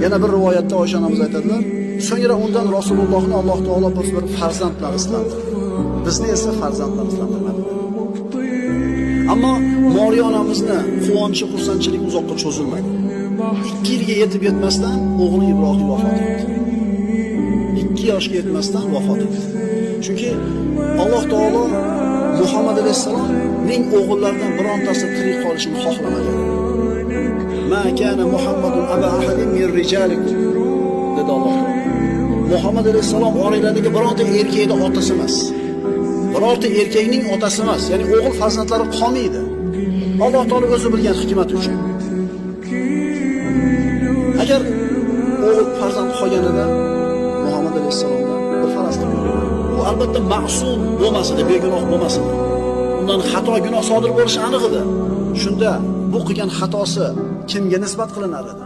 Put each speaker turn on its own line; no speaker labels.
Yana bir rivoyatda Oysha onamiz aytadilar, so'ngra undan Rasulullohni Alloh taolo bir farzand bilan rislantirdi. Bizni esa farzand bilan rislantirmadi. Ammo Moriya onamizni quvonchi, xursandchilik uzoqqa cho'zilmadi. 2 yilga yetib yetmasdan o'g'li Ibrohim vafot etdi. 2 yoshga yetmasdan vafot etdi. Chunki Alloh taolo Muhammad alayhisalomning o'g'illaridan birontasi tirik qolishini xohlamagan. Ma kana Muhammadun aba ahadin min rijalikum dedi Alloh taolo. Muhammad alayhisalom oiladagi bironta erkakning otasi emas. Birorta erkakning otasi emas, ya'ni o'g'il farzandlari qolmaydi. Alloh taolo o'zi bilgan hikmat uchun. Agar o'g'il farzand qolganida Muhammad alayhisalomdan bir faraz qilgan. Bu albatta ma'sum bo'lmasdi, begunoh bo'lmasdi. Undan xato gunoh sodir bo'lishi aniq edi. Shunda bu qilgan xatosi kimga nisbat qilinar edi?